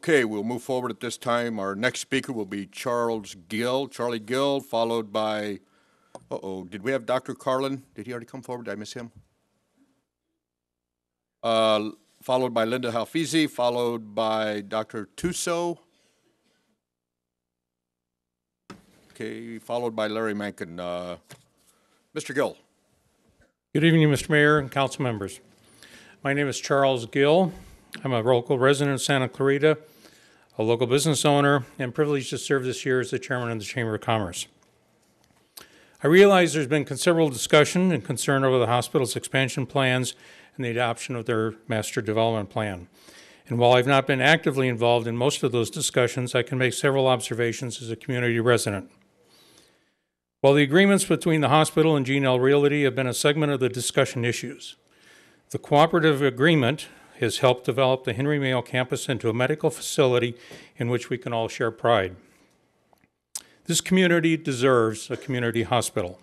Okay, we'll move forward at this time. Our next speaker will be Charlie Gill, followed by, did we have Dr. Carlin? Did he already come forward? Did I miss him? Followed by Linda Halfizi, followed by Dr. Tuso. Okay, followed by Larry Mankin. Mr. Gill. Good evening, Mr. Mayor and council members. My name is Charles Gill. I'm a local resident of Santa Clarita, a local business owner, and privileged to serve this year as the chairman of the Chamber of Commerce. I realize there's been considerable discussion and concern over the hospital's expansion plans and the adoption of their master development plan. And while I've not been actively involved in most of those discussions, I can make several observations as a community resident. While the agreements between the hospital and G&L Realty have been a segment of the discussion issues, the cooperative agreement has helped develop the Henry Mayo campus into a medical facility in which we can all share pride. This community deserves a community hospital.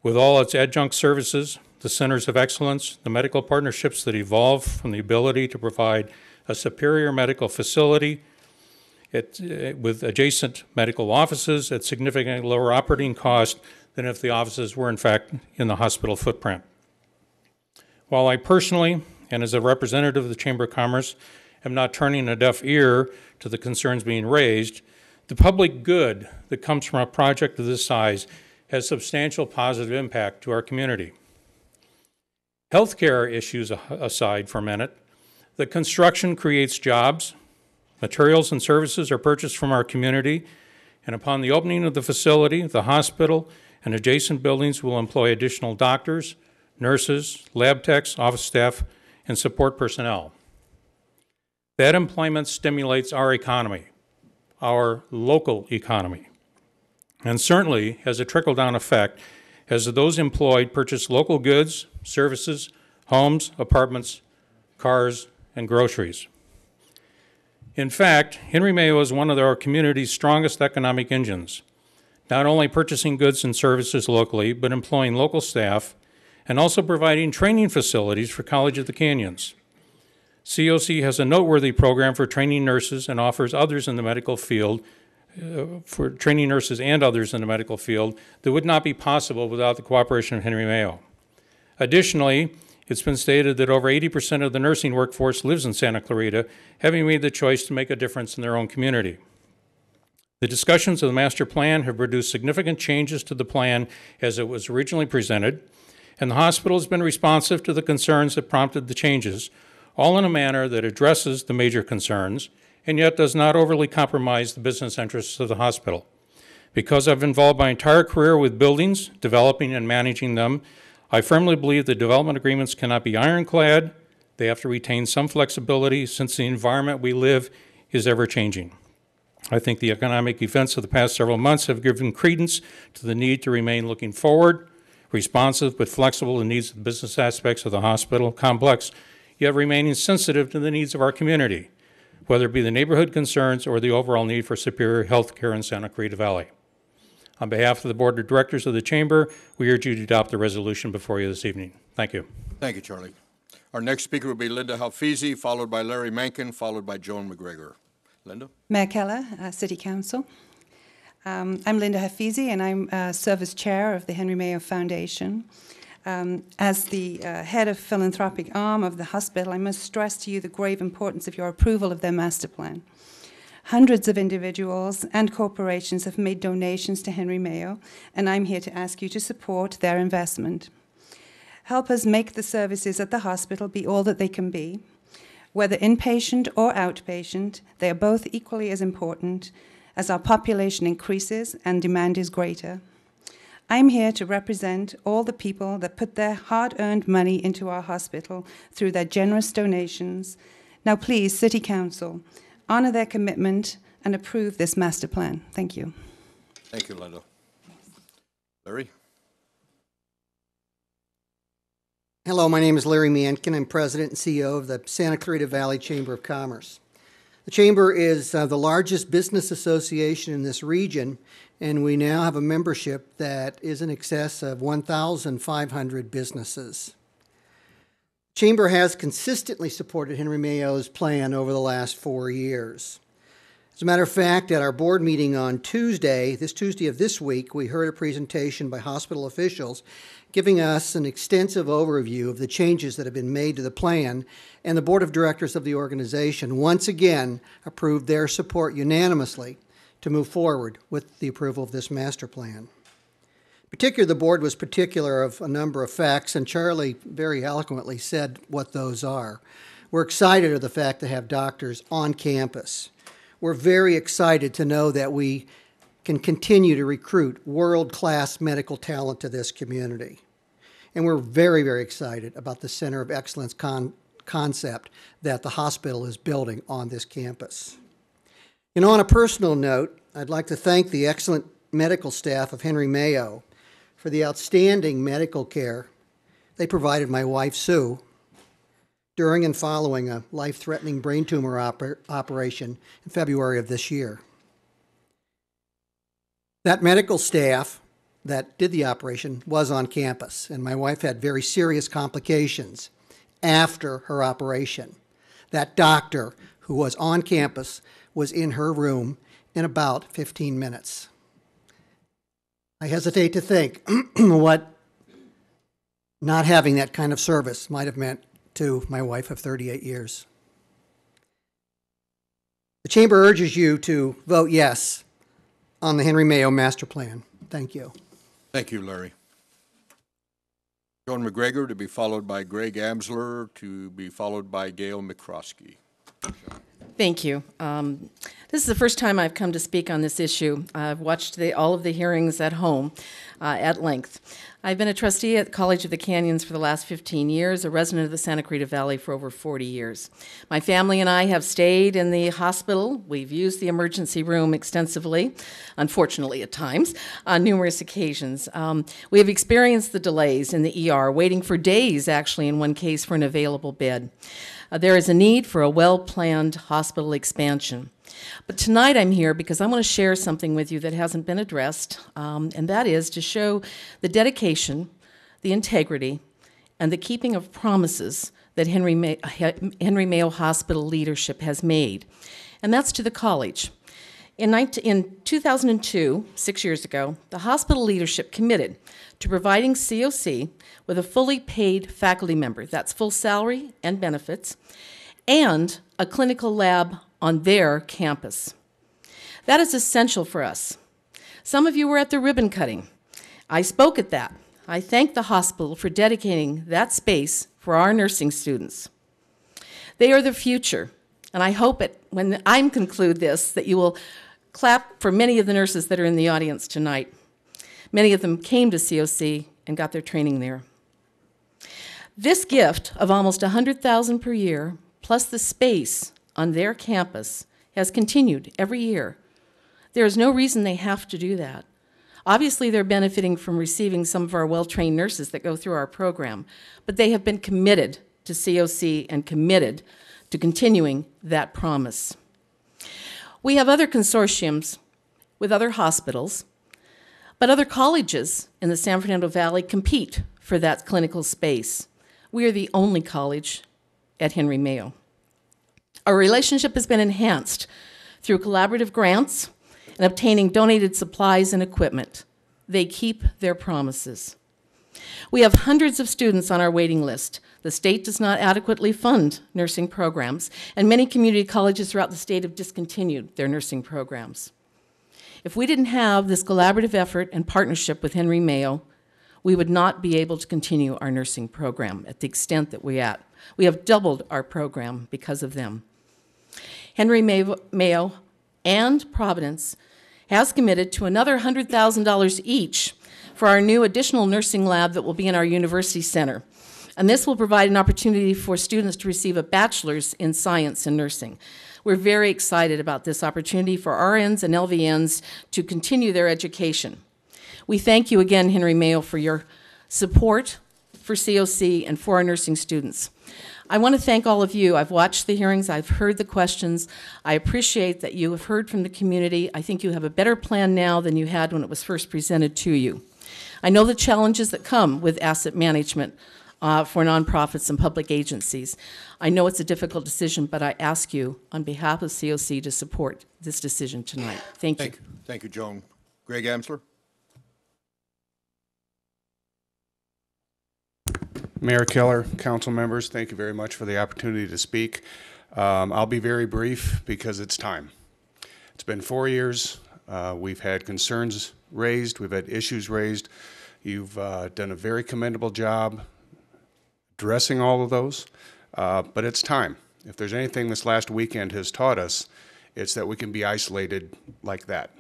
With all its adjunct services, the centers of excellence, the medical partnerships that evolve from the ability to provide a superior medical facility with adjacent medical offices at significantly lower operating cost than if the offices were in fact in the hospital footprint. While I personally, and as a representative of the Chamber of Commerce, am not turning a deaf ear to the concerns being raised, the public good that comes from a project of this size has substantial positive impact to our community. Healthcare issues aside for a minute, the construction creates jobs, materials and services are purchased from our community, and upon the opening of the facility, the hospital and adjacent buildings will employ additional doctors, nurses, lab techs, office staff, and support personnel. That employment stimulates our economy, our local economy, and certainly has a trickle-down effect as those employed purchase local goods, services, homes, apartments, cars, and groceries. In fact, Henry Mayo is one of our community's strongest economic engines, not only purchasing goods and services locally, but employing local staff and also providing training facilities for College of the Canyons. COC has a noteworthy program for training nurses and offers others in the medical field, for training nurses and others in the medical field that would not be possible without the cooperation of Henry Mayo. Additionally, it's been stated that over 80% of the nursing workforce lives in Santa Clarita, having made the choice to make a difference in their own community. The discussions of the master plan have produced significant changes to the plan as it was originally presented, and the hospital has been responsive to the concerns that prompted the changes, all in a manner that addresses the major concerns and yet does not overly compromise the business interests of the hospital. Because I've involved my entire career with buildings, developing and managing them, I firmly believe that development agreements cannot be ironclad. They have to retain some flexibility since the environment we live is ever-changing. I think the economic events of the past several months have given credence to the need to remain looking forward, responsive but flexible to the needs of the business aspects of the hospital complex, yet remaining sensitive to the needs of our community, whether it be the neighborhood concerns or the overall need for superior health care in Santa Clarita Valley. On behalf of the Board of Directors of the Chamber, we urge you to adopt the resolution before you this evening. Thank you. Thank you, Charlie. Our next speaker will be Linda Halfizi, followed by Larry Mankin, followed by Joan McGregor. Linda? Mayor Keller, City Council. I'm Linda Halfizi, and I'm serve as chair of the Henry Mayo Foundation. As the head of philanthropic arm of the hospital, I must stress to you the grave importance of your approval of their master plan. Hundreds of individuals and corporations have made donations to Henry Mayo, and I'm here to ask you to support their investment. Help us make the services at the hospital be all that they can be. Whether inpatient or outpatient, they are both equally as important as our population increases and demand is greater. I'm here to represent all the people that put their hard-earned money into our hospital through their generous donations. Now please, City Council, honor their commitment and approve this master plan. Thank you. Thank you, Linda. Larry? Hello, my name is Larry Mankin. I'm President and CEO of the Santa Clarita Valley Chamber of Commerce. The Chamber is the largest business association in this region, and we now have a membership that is in excess of 1,500 businesses. Chamber has consistently supported Henry Mayo's plan over the last 4 years. As a matter of fact, at our board meeting on Tuesday, this Tuesday of this week, we heard a presentation by hospital officials giving us an extensive overview of the changes that have been made to the plan, and the board of directors of the organization once again approved their support unanimously to move forward with the approval of this master plan. In particular, the board was particular of a number of facts, and Charlie very eloquently said what those are. We're excited of the fact to have doctors on campus. We're very excited to know that we can continue to recruit world-class medical talent to this community. And we're very, very excited about the Center of Excellence concept that the hospital is building on this campus. You know, on a personal note, I'd like to thank the excellent medical staff of Henry Mayo for the outstanding medical care they provided my wife, Sue, during and following a life-threatening brain tumor operation in February of this year. That medical staff that did the operation was on campus, and my wife had very serious complications after her operation. That doctor who was on campus was in her room in about 15 minutes. I hesitate to think what not having that kind of service might have meant to my wife of 38 years. The Chamber urges you to vote yes on the Henry Mayo Master Plan. Thank you. Thank you, Larry. Joan McGregor to be followed by Greg Amsler to be followed by Gail McCroskey. Thank you. This is the first time I've come to speak on this issue. I've watched all of the hearings at home at length. I've been a trustee at College of the Canyons for the last 15 years, a resident of the Santa Clarita Valley for over 40 years. My family and I have stayed in the hospital. We've used the emergency room extensively, unfortunately at times, on numerous occasions. We have experienced the delays in the ER, waiting for days, actually, in one case, for an available bed. There is a need for a well-planned hospital expansion. But tonight I'm here because I want to share something with you that hasn't been addressed, and that is to show the dedication, the integrity, and the keeping of promises that Henry Mayo Hospital leadership has made. And that's to the college. In 2002, 6 years ago, the hospital leadership committed to providing COC with a fully paid faculty member, that's full salary and benefits, and a clinical lab on their campus. That is essential for us. Some of you were at the ribbon cutting. I spoke at that. I thank the hospital for dedicating that space for our nursing students. They are the future, and I hope when I conclude this that you will clap for many of the nurses that are in the audience tonight. Many of them came to COC and got their training there. This gift of almost $100,000 per year, plus the space on their campus, has continued every year. There is no reason they have to do that. Obviously, they're benefiting from receiving some of our well-trained nurses that go through our program, but they have been committed to COC and committed to continuing that promise. We have other consortiums with other hospitals, but other colleges in the San Fernando Valley compete for that clinical space. We are the only college at Henry Mayo. Our relationship has been enhanced through collaborative grants and obtaining donated supplies and equipment. They keep their promises. We have hundreds of students on our waiting list. The state does not adequately fund nursing programs, and many community colleges throughout the state have discontinued their nursing programs. If we didn't have this collaborative effort and partnership with Henry Mayo, we would not be able to continue our nursing program at the extent that we're at. We have doubled our program because of them. Henry Mayo and Providence has committed to another $100,000 each for our new additional nursing lab that will be in our university center. And this will provide an opportunity for students to receive a bachelor's in science and nursing. We're very excited about this opportunity for RNs and LVNs to continue their education. We thank you again, Henry Mayo, for your support for COC and for our nursing students. I want to thank all of you. I've watched the hearings. I've heard the questions. I appreciate that you have heard from the community. I think you have a better plan now than you had when it was first presented to you. I know the challenges that come with asset management for nonprofits and public agencies. I know it's a difficult decision, but I ask you on behalf of COC to support this decision tonight. Thank you. Thank you, Joan. Greg Amsler? Mayor Keller, council members, thank you very much for the opportunity to speak. I'll be very brief because it's time. It's been 4 years. We've had concerns raised. We've had issues raised. You've done a very commendable job addressing all of those, but it's time. If there's anything this last weekend has taught us, it's that we can be isolated like that.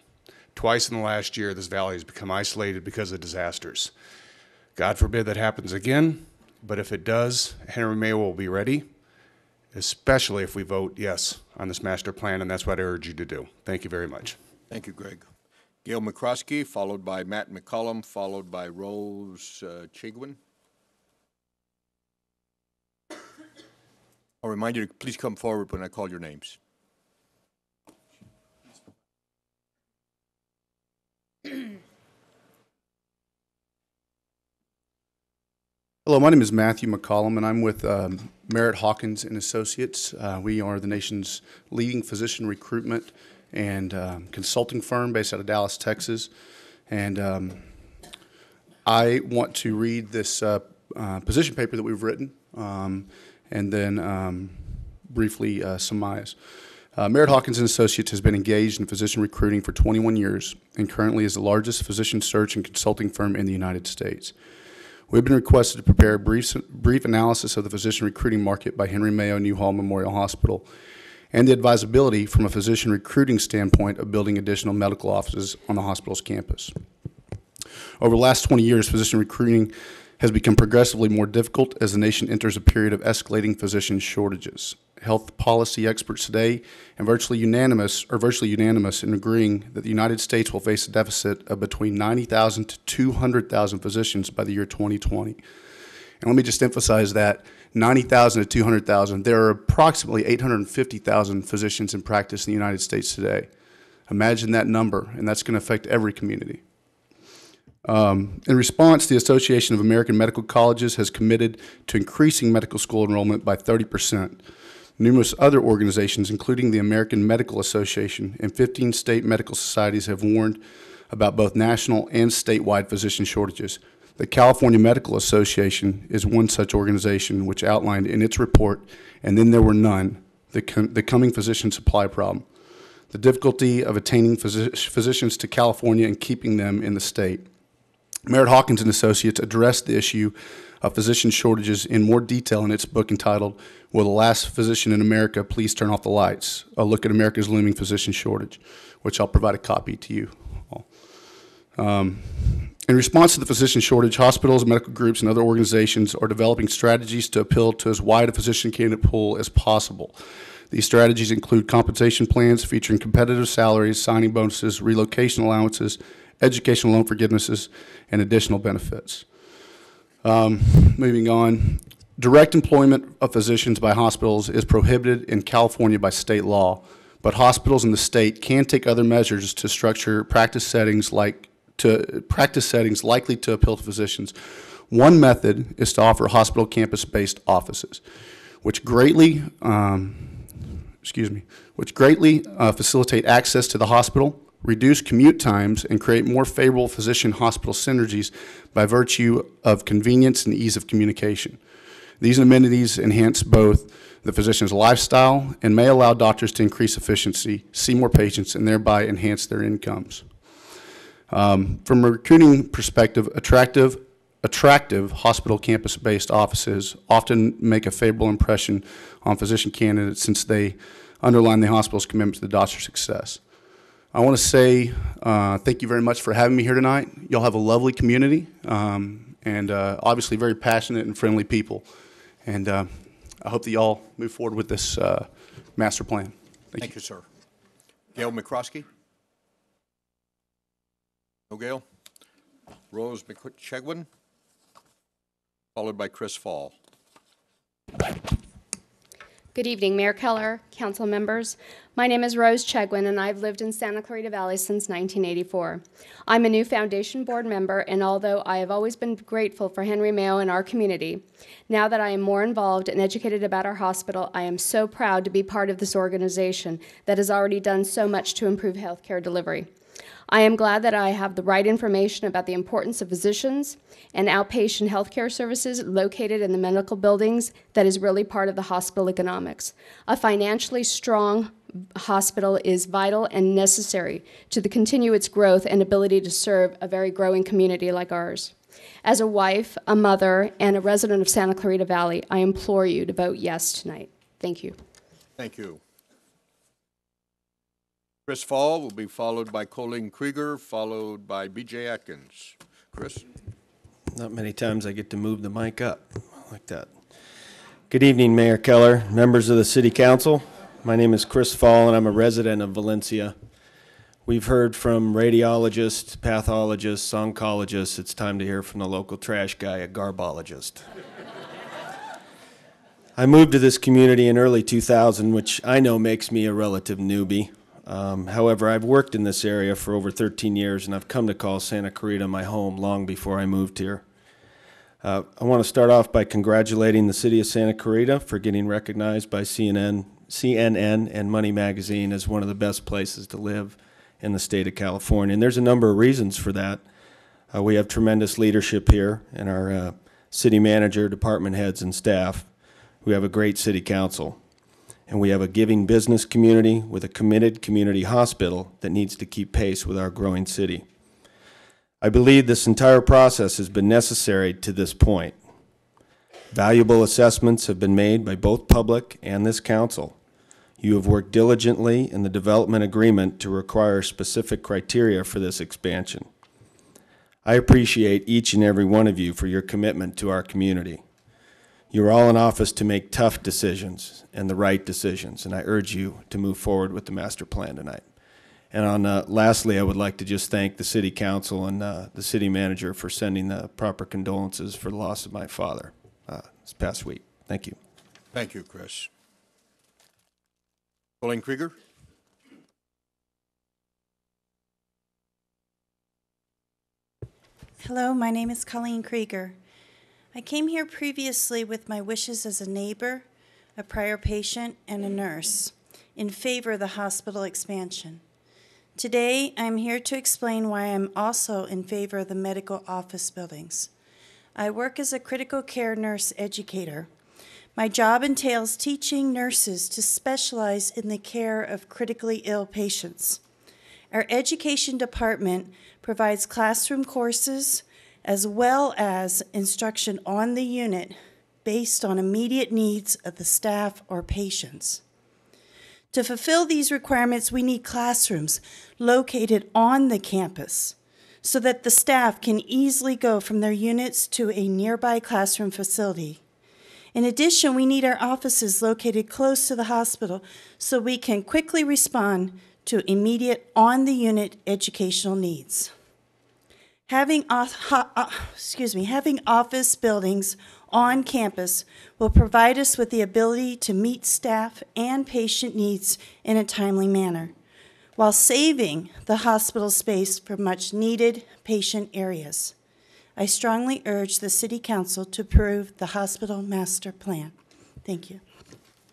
Twice in the last year, this valley has become isolated because of disasters. God forbid that happens again, but if it does, Henry Mayo will be ready, especially if we vote yes on this master plan, and that's what I urge you to do. Thank you very much. Thank you, Greg. Gail McCroskey, followed by Matt McCollum, followed by Rose Chigwin. I'll remind you to please come forward when I call your names. Hello, my name is Matthew McCollum, and I'm with Merritt Hawkins and Associates. We are the nation's leading physician recruitment and consulting firm based out of Dallas, Texas. And I want to read this position paper that we've written and then briefly surmise. Merritt Hawkins and Associates has been engaged in physician recruiting for 21 years and currently is the largest physician search and consulting firm in the United States. We've been requested to prepare a brief analysis of the physician recruiting market by Henry Mayo Newhall Memorial Hospital and the advisability from a physician recruiting standpoint of building additional medical offices on the hospital's campus. Over the last 20 years, physician recruiting has become progressively more difficult as the nation enters a period of escalating physician shortages. Health policy experts today are virtually unanimous in agreeing that the United States will face a deficit of between 90,000 to 200,000 physicians by the year 2020. And let me just emphasize that 90,000 to 200,000, there are approximately 850,000 physicians in practice in the United States today. Imagine that number, and that's going to affect every community. In response, the Association of American Medical Colleges has committed to increasing medical school enrollment by 30%. Numerous other organizations, including the American Medical Association and 15 state medical societies, have warned about both national and statewide physician shortages. The California Medical Association is one such organization which outlined in its report, "And then there were none," the coming physician supply problem, the difficulty of attaining physicians to California and keeping them in the state. Merritt Hawkins and Associates addressed the issue of physician shortages in more detail in its book entitled, "Will the Last Physician in America Please Turn Off the Lights? A Look at America's Looming Physician Shortage," which I'll provide a copy to you all. In response to the physician shortage, hospitals, medical groups, and other organizations are developing strategies to appeal to as wide a physician candidate pool as possible. These strategies include compensation plans featuring competitive salaries, signing bonuses, relocation allowances, educational loan forgivenesses, and additional benefits. Moving on, direct employment of physicians by hospitals is prohibited in California by state law, but hospitals in the state can take other measures to structure practice settings likely to appeal to physicians. One method is to offer hospital campus-based offices, which greatly facilitate access to the hospital, reduce commute times, and create more favorable physician-hospital synergies by virtue of convenience and ease of communication. These amenities enhance both the physician's lifestyle and may allow doctors to increase efficiency, see more patients, and thereby enhance their incomes. From a recruiting perspective, attractive hospital campus-based offices often make a favorable impression on physician candidates since they underline the hospital's commitment to the doctor's success. I want to say thank you very much for having me here tonight. Y'all have a lovely community and obviously very passionate and friendly people. And I hope that y'all move forward with this master plan. Thank you, sir. Gail McCroskey? No, Gail? Rose McChegwin? Followed by Chris Fall. Good evening, Mayor Keller, council members. My name is Rose Chegwin, and I've lived in Santa Clarita Valley since 1984. I'm a new foundation board member, and although I have always been grateful for Henry Mayo and our community, now that I am more involved and educated about our hospital, I am so proud to be part of this organization that has already done so much to improve healthcare delivery. I am glad that I have the right information about the importance of physicians and outpatient healthcare services located in the medical buildings that is really part of the hospital economics. A financially strong hospital is vital and necessary to continue its growth and ability to serve a very growing community like ours. As a wife, a mother, and a resident of Santa Clarita Valley, I implore you to vote yes tonight. Thank you. Thank you. Chris Fall will be followed by Colleen Krieger, followed by B.J. Atkins. Chris? Not many times I get to move the mic up like that. Good evening, Mayor Keller, members of the City Council. My name is Chris Fall, and I'm a resident of Valencia. We've heard from radiologists, pathologists, oncologists. It's time to hear from the local trash guy, a garbologist. I moved to this community in early 2000, which I know makes me a relative newbie. However, I've worked in this area for over 13 years, and I've come to call Santa Clarita my home long before I moved here. I want to start off by congratulating the city of Santa Clarita for getting recognized by CNN and Money Magazine as one of the best places to live in the state of California. And there's a number of reasons for that. We have tremendous leadership here, and our city manager, department heads, and staff. We have a great city council. And we have a giving business community with a committed community hospital that needs to keep pace with our growing city. I believe this entire process has been necessary to this point. Valuable assessments have been made by both public and this council. You have worked diligently in the development agreement to require specific criteria for this expansion. I appreciate each and every one of you for your commitment to our community. You're all in office to make tough decisions and the right decisions, and I urge you to move forward with the master plan tonight. And lastly, I would like to just thank the city council and the city manager for sending the proper condolences for the loss of my father this past week. Thank you. Thank you, Chris. Colleen Krieger? Hello, my name is Colleen Krieger. I came here previously with my wishes as a neighbor, a prior patient, and a nurse in favor of the hospital expansion. Today, I'm here to explain why I'm also in favor of the medical office buildings. I work as a critical care nurse educator. My job entails teaching nurses to specialize in the care of critically ill patients. Our education department provides classroom courses, as well as instruction on the unit based on immediate needs of the staff or patients. To fulfill these requirements, we need classrooms located on the campus so that the staff can easily go from their units to a nearby classroom facility. In addition, we need our offices located close to the hospital so we can quickly respond to immediate on-the-unit educational needs. Having office buildings on campus will provide us with the ability to meet staff and patient needs in a timely manner, while saving the hospital space for much needed patient areas. I strongly urge the City Council to approve the hospital master plan. Thank you.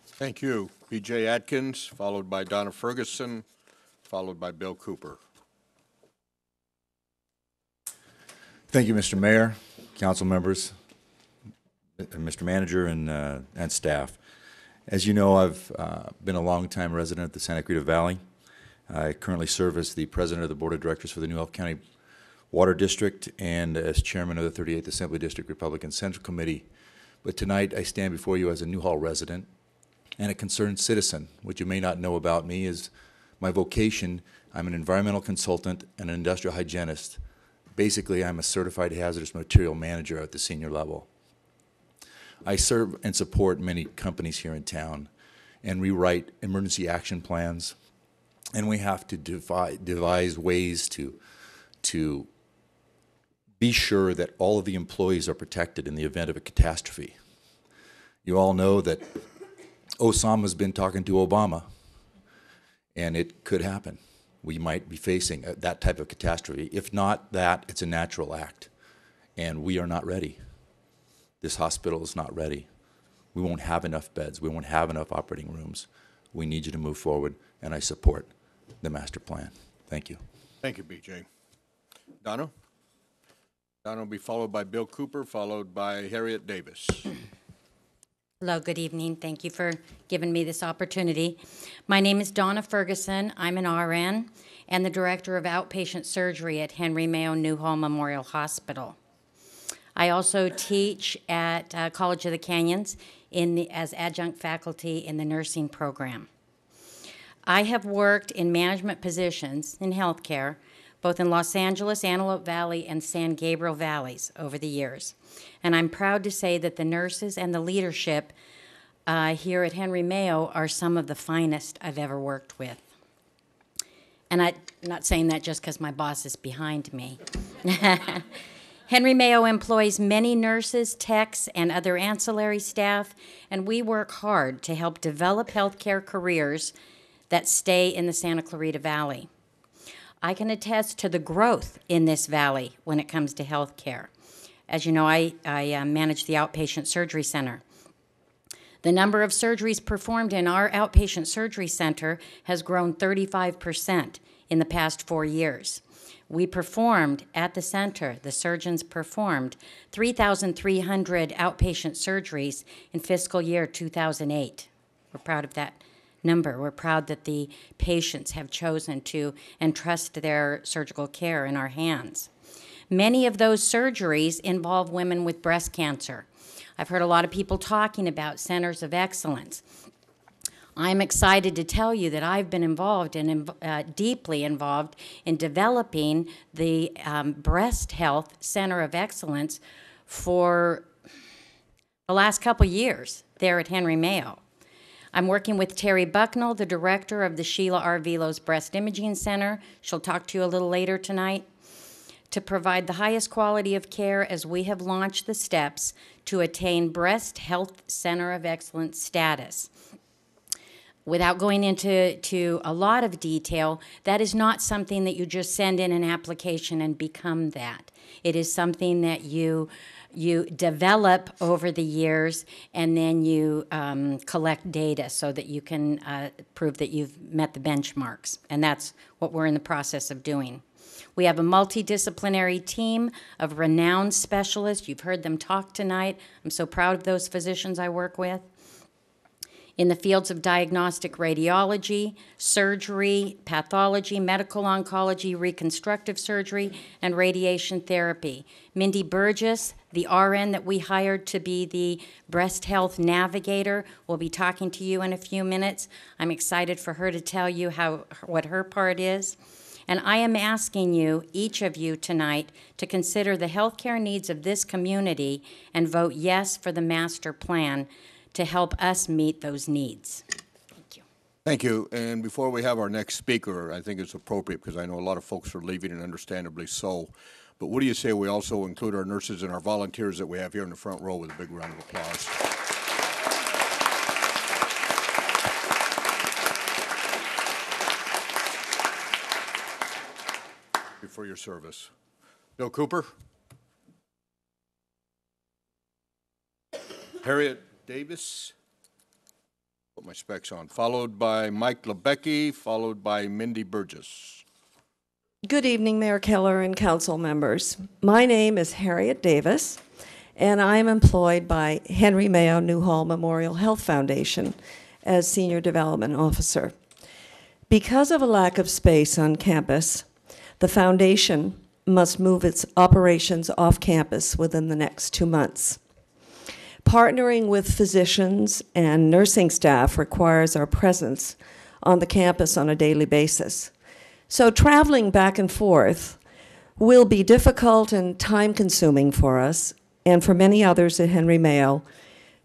Thank you. B.J. Atkins, followed by Donna Ferguson, followed by Bill Cooper. Thank you, Mr. Mayor, council members, Mr. Manager, and staff. As you know, I've been a longtime resident of the Santa Clarita Valley. I currently serve as the president of the Board of Directors for the Newhall County Water District and as chairman of the 38th Assembly District Republican Central Committee. But tonight I stand before you as a Newhall resident and a concerned citizen. What you may not know about me is my vocation. I'm an environmental consultant and an industrial hygienist. Basically, I'm a certified hazardous material manager at the senior level. I serve and support many companies here in town, and we write emergency action plans, and we have to devise ways to be sure that all of the employees are protected in the event of a catastrophe. You all know that Osama's been talking to Obama, and it could happen. We might be facing that type of catastrophe. If not that, it's a natural act, and we are not ready. This hospital is not ready. We won't have enough beds. We won't have enough operating rooms. We need you to move forward, and I support the master plan. Thank you. Thank you, BJ. Donna? Donna will be followed by Bill Cooper, followed by Harriet Davis. Hello, good evening. Thank you for giving me this opportunity. My name is Donna Ferguson. I'm an RN and the Director of Outpatient Surgery at Henry Mayo Newhall Memorial Hospital. I also teach at College of the Canyons as adjunct faculty in the nursing program. I have worked in management positions in healthcare, both in Los Angeles, Antelope Valley, and San Gabriel Valleys over the years. And I'm proud to say that the nurses and the leadership here at Henry Mayo are some of the finest I've ever worked with. And I'm not saying that just because my boss is behind me. Henry Mayo employs many nurses, techs, and other ancillary staff, and we work hard to help develop healthcare careers that stay in the Santa Clarita Valley. I can attest to the growth in this valley when it comes to healthcare. As you know, I manage the outpatient surgery center. The number of surgeries performed in our outpatient surgery center has grown 35% in the past 4 years. We performed at the center, the surgeons performed 3,300 outpatient surgeries in fiscal year 2008. We're proud of that number. We're proud that the patients have chosen to entrust their surgical care in our hands. Many of those surgeries involve women with breast cancer. I've heard a lot of people talking about centers of excellence. I'm excited to tell you that I've been involved and deeply involved in developing the Breast Health Center of Excellence for the last couple years there at Henry Mayo. I'm working with Terry Bucknell, the director of the Sheila R. Velos Breast Imaging Center. She'll talk to you a little later tonight, to provide the highest quality of care as we have launched the steps to attain Breast Health Center of Excellence status. Without going into a lot of detail, that is not something that you just send in an application and become that. It is something that you develop over the years, and then you collect data so that you can prove that you've met the benchmarks. And that's what we're in the process of doing. We have a multidisciplinary team of renowned specialists. You've heard them talk tonight. I'm so proud of those physicians I work with. In the fields of diagnostic radiology, surgery, pathology, medical oncology, reconstructive surgery, and radiation therapy. Mindy Burgess, the RN that we hired to be the breast health navigator, will be talking to you in a few minutes. I'm excited for her to tell you what her part is. And I am asking you, each of you tonight, to consider the healthcare needs of this community and vote yes for the master plan to help us meet those needs. Thank you. Thank you. And before we have our next speaker, I think it's appropriate, because I know a lot of folks are leaving, and understandably so. But what do you say we also include our nurses and our volunteers that we have here in the front row with a big round of applause? For your service. Bill Cooper. Harriet Davis. Put my specs on. Followed by Mike Lebecki, followed by Mindy Burgess. Good evening, Mayor Keller and council members. My name is Harriet Davis, and I am employed by Henry Mayo Newhall Memorial Health Foundation as Senior Development Officer. Because of a lack of space on campus, the foundation must move its operations off campus within the next 2 months. Partnering with physicians and nursing staff requires our presence on the campus on a daily basis. So traveling back and forth will be difficult and time-consuming for us and for many others at Henry Mayo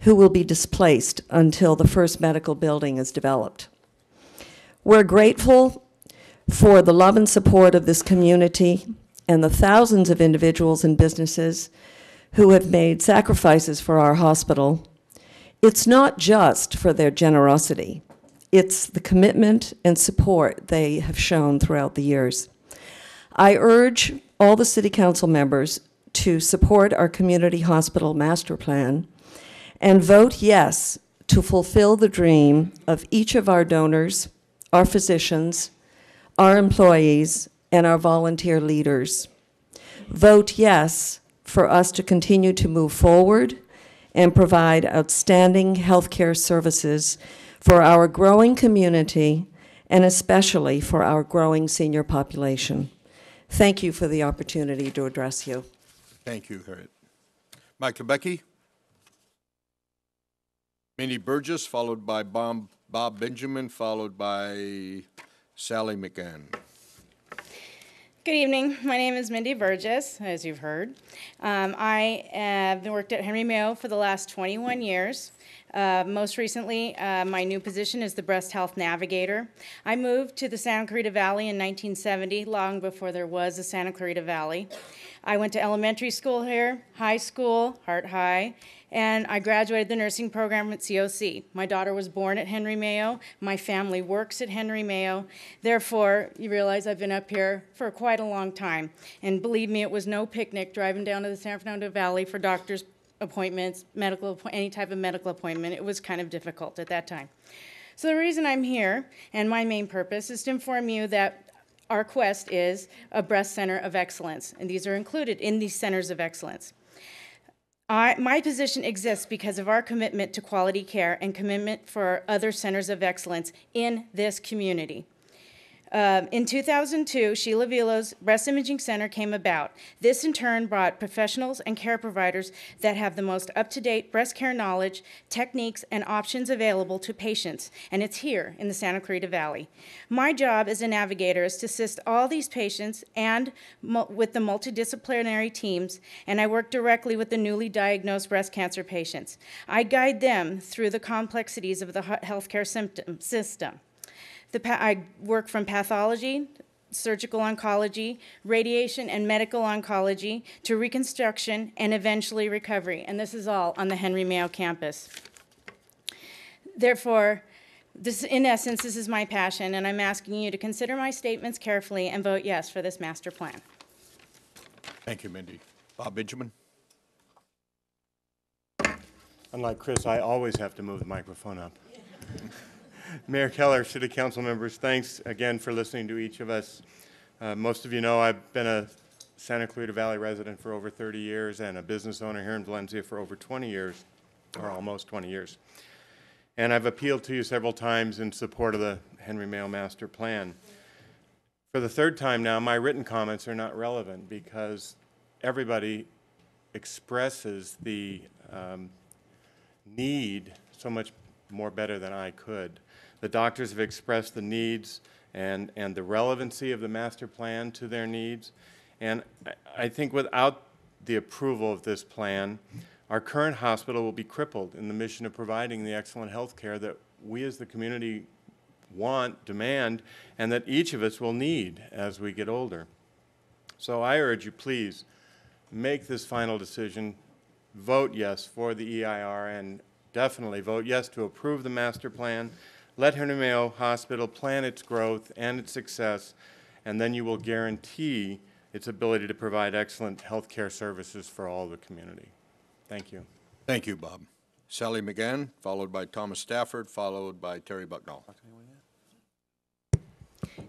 who will be displaced until the first medical building is developed. We're grateful for the love and support of this community and the thousands of individuals and businesses who have made sacrifices for our hospital It's not just for their generosity. It's the commitment and support they have shown throughout the years. I urge all the City Council members to support our Community Hospital Master Plan and vote yes to fulfill the dream of each of our donors, our physicians, our employees, and our volunteer leaders. Vote yes for us to continue to move forward and provide outstanding healthcare services for our growing community and especially for our growing senior population. Thank you for the opportunity to address you. Thank you, Harriet. Micah Becky. Minnie Burgess, followed by Bob Benjamin, followed by Sally McGann. Good evening. My name is Mindy Burgess, as you've heard. I have worked at Henry Mayo for the last 21 years. Most recently, my new position is the Breast Health Navigator. I moved to the Santa Clarita Valley in 1970, long before there was a Santa Clarita Valley. I went to elementary school here, high school, Hart High, and I graduated the nursing program at COC. My daughter was born at Henry Mayo. My family works at Henry Mayo. Therefore, you realize I've been up here for quite a long time. And believe me, it was no picnic driving down to the San Fernando Valley for doctor's appointments, any type of medical appointment. It was kind of difficult at that time. So the reason I'm here, and my main purpose, is to inform you that our quest is a breast center of excellence, and these are included in these centers of excellence. My position exists because of our commitment to quality care and commitment for other centers of excellence in this community. In 2002, Sheila Vilo's Breast Imaging Center came about. This in turn brought professionals and care providers that have the most up-to-date breast care knowledge, techniques, and options available to patients, and it's here in the Santa Clarita Valley. My job as a navigator is to assist all these patients and with the multidisciplinary teams, and I work directly with the newly diagnosed breast cancer patients. I guide them through the complexities of the healthcare system. I work from pathology, surgical oncology, radiation and medical oncology, to reconstruction and eventually recovery. And this is all on the Henry Mayo campus. Therefore, in essence, this is my passion, and I'm asking you to consider my statements carefully and vote yes for this master plan. Thank you, Mindy. Bob Benjamin. Unlike Chris, I always have to move the microphone up. Mayor Keller, City Council members, thanks again for listening to each of us. Most of you know I've been a Santa Clarita Valley resident for over 30 years and a business owner here in Valencia for over 20 years, or almost 20 years. And I've appealed to you several times in support of the Henry Mayo Master Plan. For the third time now, my written comments are not relevant because everybody expresses the need so much more better than I could. The doctors have expressed the needs and the relevancy of the master plan to their needs. And I think without the approval of this plan, our current hospital will be crippled in the mission of providing the excellent health care that we as the community want, demand, and that each of us will need as we get older. So I urge you, please, make this final decision, vote yes for the EIR, and definitely vote yes to approve the master plan. Let Henry Mayo Hospital plan its growth and its success, and then you will guarantee its ability to provide excellent health care services for all the community. Thank you. Thank you, Bob. Sally McGann, followed by Thomas Stafford, followed by Terry Bucknall.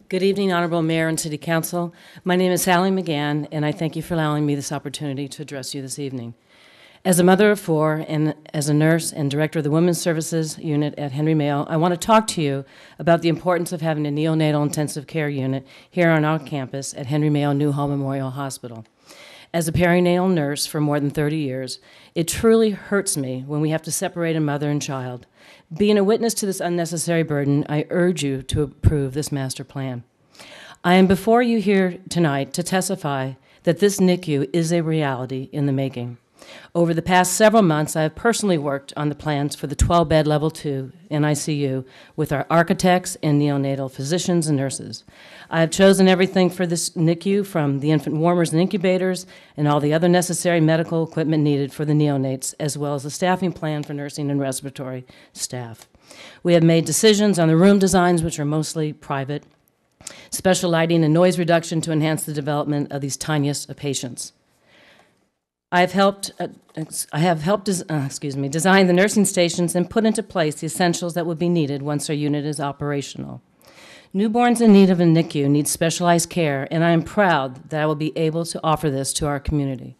Good evening, Honorable Mayor and City Council. My name is Sally McGann, and I thank you for allowing me this opportunity to address you this evening. As a mother of four and as a nurse and director of the Women's Services Unit at Henry Mayo, I want to talk to you about the importance of having a neonatal intensive care unit here on our campus at Henry Mayo Newhall Memorial Hospital. As a perinatal nurse for more than 30 years, it truly hurts me when we have to separate a mother and child. Being a witness to this unnecessary burden, I urge you to approve this master plan. I am before you here tonight to testify that this NICU is a reality in the making. Over the past several months, I have personally worked on the plans for the 12-bed Level 2 NICU with our architects and neonatal physicians and nurses. I have chosen everything for this NICU, from the infant warmers and incubators and all the other necessary medical equipment needed for the neonates, as well as a staffing plan for nursing and respiratory staff. We have made decisions on the room designs, which are mostly private, special lighting and noise reduction to enhance the development of these tiniest of patients. I have helped design the nursing stations and put into place the essentials that would be needed once our unit is operational. Newborns in need of a NICU need specialized care, and I am proud that I will be able to offer this to our community.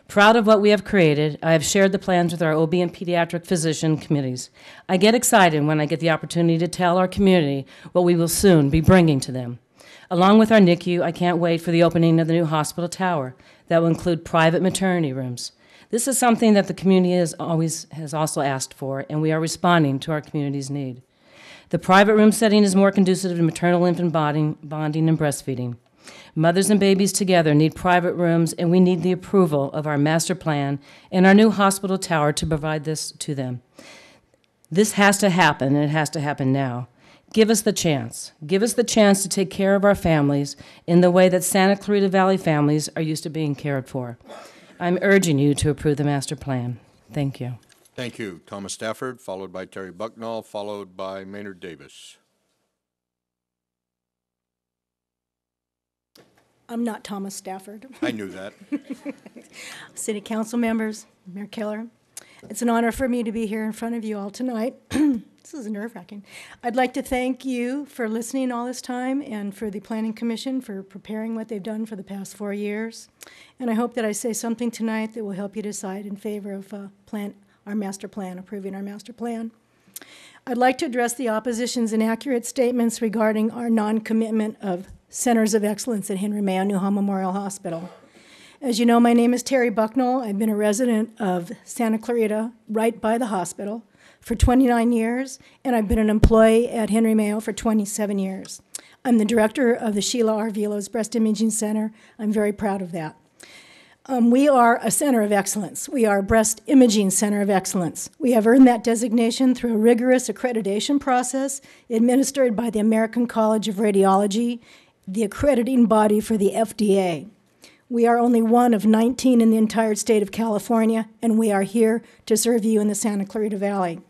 Proud of what we have created, I have shared the plans with our OB and pediatric physician committees. I get excited when I get the opportunity to tell our community what we will soon be bringing to them. Along with our NICU, I can't wait for the opening of the new hospital tower that will include private maternity rooms. This is something that the community has also asked for, and we are responding to our community's need. The private room setting is more conducive to maternal-infant bonding and breastfeeding. Mothers and babies together need private rooms, and we need the approval of our master plan and our new hospital tower to provide this to them. This has to happen, and it has to happen now. Give us the chance. Give us the chance to take care of our families in the way that Santa Clarita Valley families are used to being cared for. I'm urging you to approve the master plan. Thank you. Thank you. Thomas Stafford, followed by Terry Bucknall, followed by Maynard Davis. I'm not Thomas Stafford. I knew that. City Council members, Mayor Keller, it's an honor for me to be here in front of you all tonight. This is nerve-wracking. I'd like to thank you for listening all this time, and for the Planning Commission for preparing what they've done for the past 4 years. And I hope that I say something tonight that will help you decide in favor of our master plan, approving our master plan. I'd like to address the opposition's inaccurate statements regarding our non-commitment of centers of excellence at Henry Mayo Newhall Memorial Hospital. As you know, my name is Terry Bucknall. I've been a resident of Santa Clarita, right by the hospital, for 29 years, and I've been an employee at Henry Mayo for 27 years. I'm the director of the Sheila R. Vilos Breast Imaging Center. I'm very proud of that. We are a center of excellence. We are a breast imaging center of excellence. We have earned that designation through a rigorous accreditation process administered by the American College of Radiology, the accrediting body for the FDA. We are only one of 19 in the entire state of California, and we are here to serve you in the Santa Clarita Valley.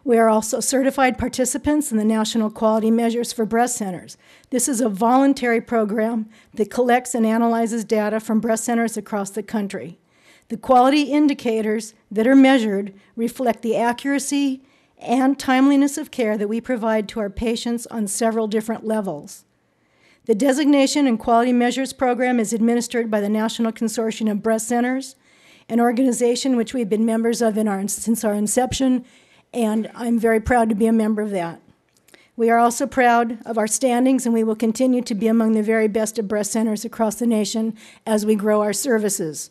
We are also certified participants in the National Quality Measures for Breast Centers. This is a voluntary program that collects and analyzes data from breast centers across the country. The quality indicators that are measured reflect the accuracy and timeliness of care that we provide to our patients on several different levels. The Designation and Quality Measures Program is administered by the National Consortium of Breast Centers, an organization which we've been members of since our inception, and I'm very proud to be a member of that. We are also proud of our standings, and we will continue to be among the very best of breast centers across the nation as we grow our services.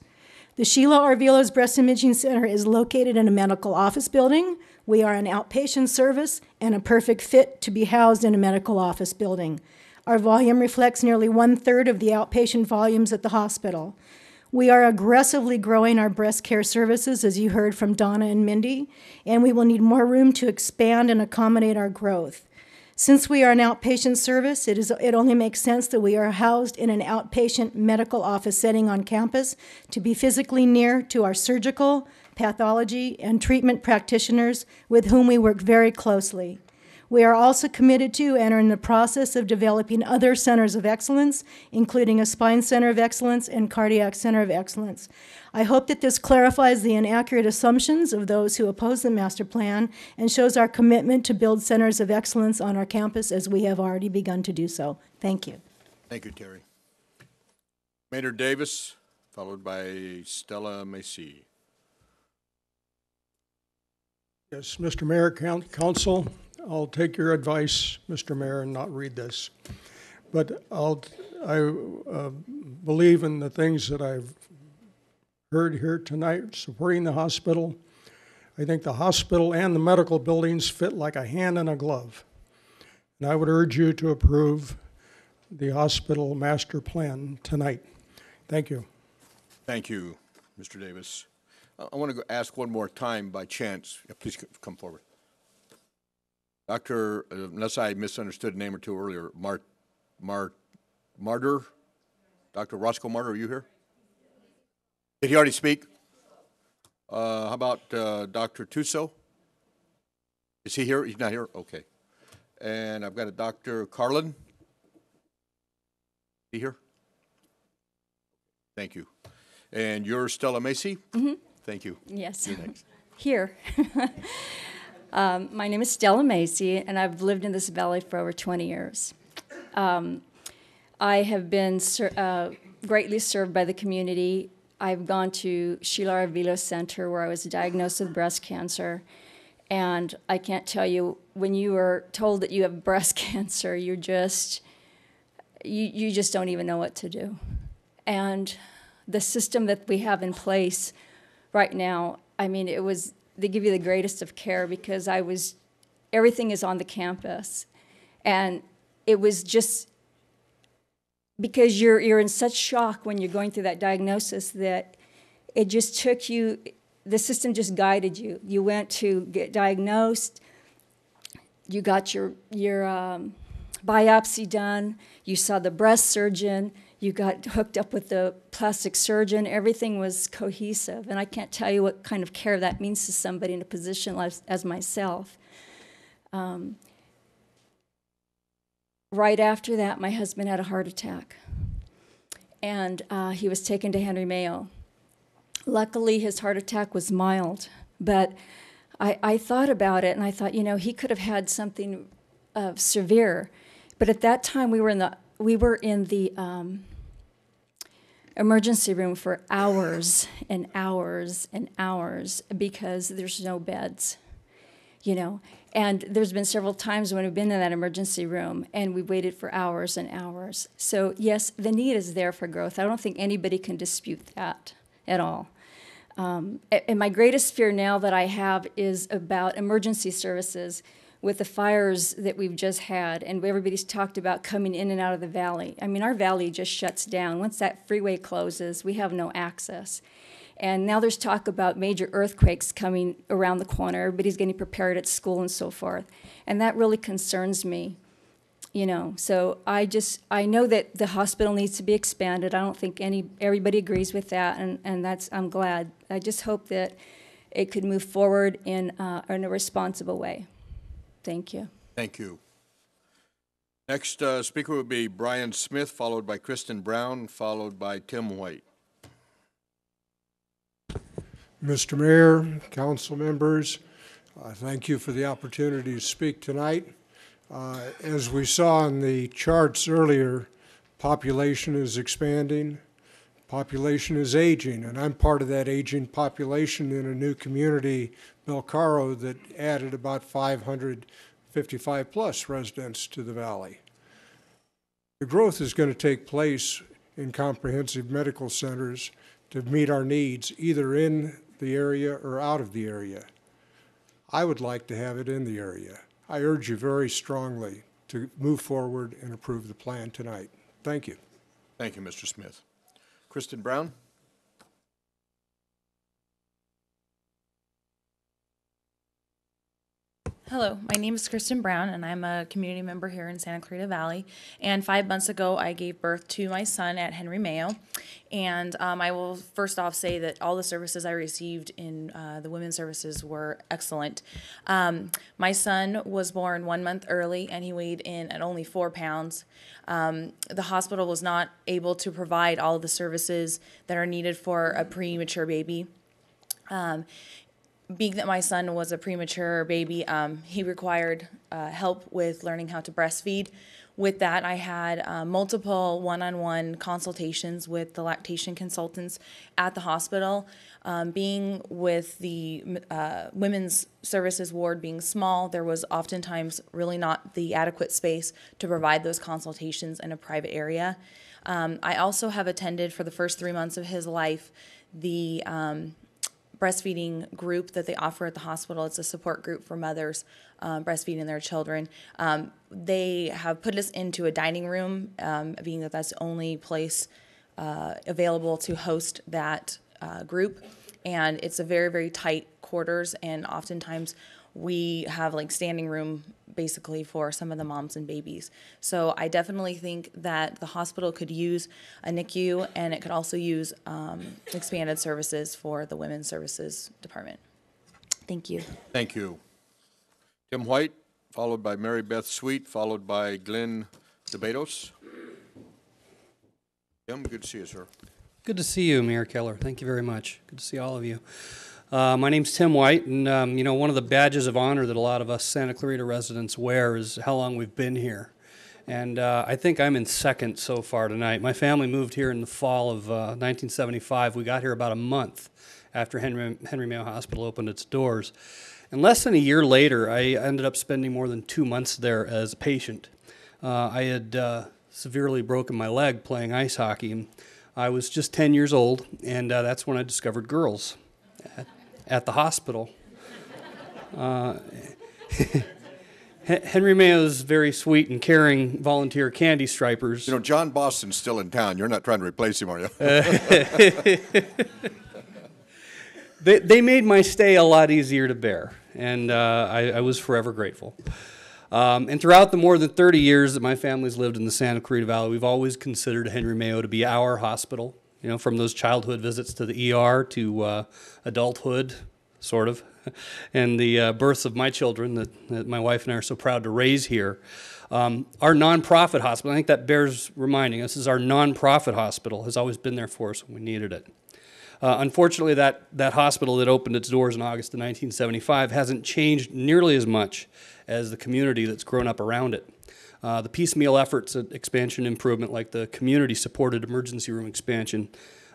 The Sheila R. Vilos Breast Imaging Center is located in a medical office building. We are an outpatient service and a perfect fit to be housed in a medical office building. Our volume reflects nearly 1/3 of the outpatient volumes at the hospital. We are aggressively growing our breast care services, as you heard from Donna and Mindy, and we will need more room to expand and accommodate our growth. Since we are an outpatient service, it only makes sense that we are housed in an outpatient medical office setting on campus to be physically near to our surgical, pathology, and treatment practitioners with whom we work very closely. We are also committed to and are in the process of developing other centers of excellence, including a spine center of excellence and cardiac center of excellence. I hope that this clarifies the inaccurate assumptions of those who oppose the master plan and shows our commitment to build centers of excellence on our campus, as we have already begun to do so. Thank you. Thank you, Terry. Maynard Davis, followed by Stella Macy. Yes, Mr. Mayor, Council, I'll take your advice, Mr. Mayor, and not read this. But I believe in the things that I've heard here tonight supporting the hospital. I think the hospital and the medical buildings fit like a hand in a glove. And I would urge you to approve the hospital master plan tonight. Thank you. Thank you, Mr. Davis. I want to ask one more time by chance. Please come forward. Dr., unless I misunderstood a name or two earlier, Martyr? Dr. Roscoe Martyr, are you here? Did he already speak? How about Dr. Tuso? Is he here? He's not here? Okay. And I've got a Dr. Carlin. Is he here? Thank you. And you're Stella Macy? Mm-hmm. Thank you. Yes. You're next. Here. My name is Stella Macy, and I've lived in this valley for over 20 years. I have been greatly served by the community. I've gone to Sheila Avila Center where I was diagnosed with breast cancer. And I can't tell you, when you are told that you have breast cancer, you just don't even know what to do. And the system that we have in place right now, I mean, they give you the greatest of care because everything is on the campus. And it was just, because you're in such shock when you're going through that diagnosis that it just took you, the system just guided you. You went to get diagnosed, you got your biopsy done, you saw the breast surgeon, you got hooked up with the plastic surgeon, everything was cohesive. And I can't tell you what kind of care that means to somebody in a position as myself. Right after that, my husband had a heart attack, and he was taken to Henry Mayo. Luckily, his heart attack was mild, but I thought about it, and I thought, he could have had something severe. But at that time, we were in the emergency room for hours and hours and hours because there's no beds, And there's been several times when we've been in that emergency room and we waited for hours and hours. So yes, the need is there for growth. I don't think anybody can dispute that at all. And my greatest fear now that I have is about emergency services with the fires that we've just had, and everybody's talked about coming in and out of the valley. I mean, our valley just shuts down. Once that freeway closes, we have no access. And now there's talk about major earthquakes coming around the corner. Everybody's getting prepared at school and so forth. And that really concerns me, So I know that the hospital needs to be expanded. I don't think everybody agrees with that, and I'm glad. I just hope that it could move forward in a responsible way. Thank you. Thank you. Next speaker would be Brian Smith, followed by Kristen Brown, followed by Tim White. Mr. Mayor, council members, thank you for the opportunity to speak tonight. As we saw in the charts earlier, population is expanding, population is aging, and I'm part of that aging population in a new community, Belcaro, that added about 555 plus residents to the valley. The growth is going to take place in comprehensive medical centers to meet our needs, either in the area or out of the area. I would like to have it in the area. I urge you very strongly to move forward and approve the plan tonight. Thank you. Thank you, Mr. Smith. Kristen Brown. Hello, my name is Kristen Brown, and I'm a community member here in Santa Clarita Valley. And 5 months ago, I gave birth to my son at Henry Mayo. And I will first off say that all the services I received in the women's services were excellent. My son was born 1 month early, and he weighed in at only 4 pounds. The hospital was not able to provide all of the services that are needed for a premature baby. Being that my son was a premature baby, he required help with learning how to breastfeed. With that, I had multiple one-on-one consultations with the lactation consultants at the hospital. Being with the women's services ward being small, there was oftentimes really not the adequate space to provide those consultations in a private area. I also have attended for the first 3 months of his life the breastfeeding group that they offer at the hospital. It's a support group for mothers breastfeeding their children. They have put us into a dining room, being that that's the only place available to host that group. and it's a very, very tight quarters, and oftentimes we have like standing room basically for some of the moms and babies. So I definitely think that the hospital could use a NICU, and it could also use expanded services for the women's services department. Thank you. Thank you. Tim White, followed by Mary Beth Sweet, followed by Glenn DeBedos. Tim, good to see you, sir. Good to see you, Mayor Keller. Thank you very much. Good to see all of you. My name's Tim White, and you know, one of the badges of honor that a lot of us Santa Clarita residents wear is how long we've been here. And I think I'm in second so far tonight. My family moved here in the fall of 1975. We got here about a month after Henry Mayo Hospital opened its doors. And less than a year later, I ended up spending more than 2 months there as a patient. I had severely broken my leg playing ice hockey, and I was just 10 years old, and that's when I discovered girls at the hospital. Henry Mayo's very sweet and caring volunteer candy stripers. You know, John Boston's still in town. You're not trying to replace him, are you? They made my stay a lot easier to bear, and I was forever grateful. And throughout the more than 30 years that my family's lived in the Santa Clarita Valley, we've always considered Henry Mayo to be our hospital. You know, from those childhood visits to the ER to adulthood, sort of, and the births of my children that my wife and I are so proud to raise here. Our nonprofit hospital, I think that bears reminding us, is our nonprofit hospital, has always been there for us when we needed it. Unfortunately, that hospital that opened its doors in August of 1975 hasn't changed nearly as much as the community that's grown up around it. The piecemeal efforts at expansion improvement, like the community-supported emergency room expansion,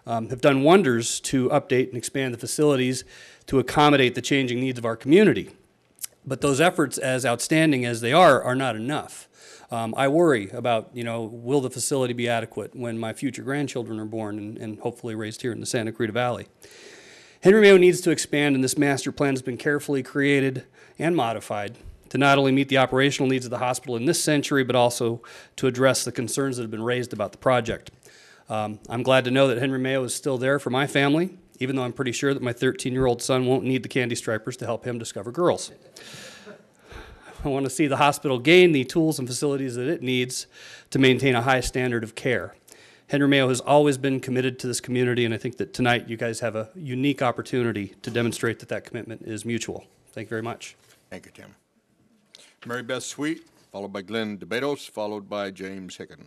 have done wonders to update and expand the facilities to accommodate the changing needs of our community. But those efforts, as outstanding as they are not enough. I worry about, you know, will the facility be adequate when my future grandchildren are born and hopefully raised here in the Santa Clarita Valley. Henry Mayo needs to expand, and this master plan has been carefully created and modified to not only meet the operational needs of the hospital in this century, but also to address the concerns that have been raised about the project. I'm glad to know that Henry Mayo is still there for my family, even though I'm pretty sure that my 13-year-old son won't need the candy stripers to help him discover girls. I want to see the hospital gain the tools and facilities that it needs to maintain a high standard of care. Henry Mayo has always been committed to this community, and I think that tonight you guys have a unique opportunity to demonstrate that that commitment is mutual. Thank you very much. Thank you, Tim. Mary Beth Sweet, followed by Glenn DeBedos, followed by James Hicken.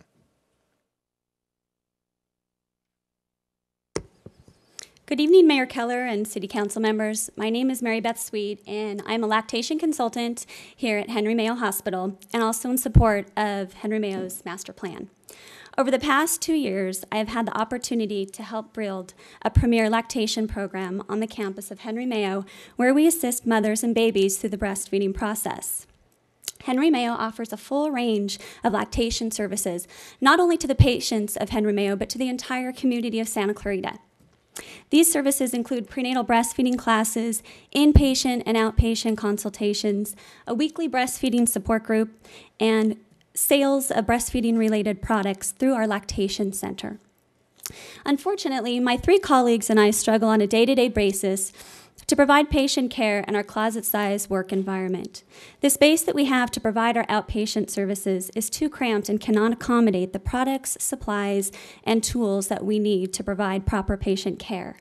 Good evening, Mayor Keller and City Council members. My name is Mary Beth Sweet, and I'm a lactation consultant here at Henry Mayo Hospital, and also in support of Henry Mayo's master plan. Over the past 2 years, I have had the opportunity to help build a premier lactation program on the campus of Henry Mayo, where we assist mothers and babies through the breastfeeding process. Henry Mayo offers a full range of lactation services, not only to the patients of Henry Mayo, but to the entire community of Santa Clarita. These services include prenatal breastfeeding classes, inpatient and outpatient consultations, a weekly breastfeeding support group, and sales of breastfeeding-related products through our lactation center. Unfortunately, my 3 colleagues and I struggle on a day-to-day basis to provide patient care in our closet-sized work environment. The space that we have to provide our outpatient services is too cramped and cannot accommodate the products, supplies, and tools that we need to provide proper patient care.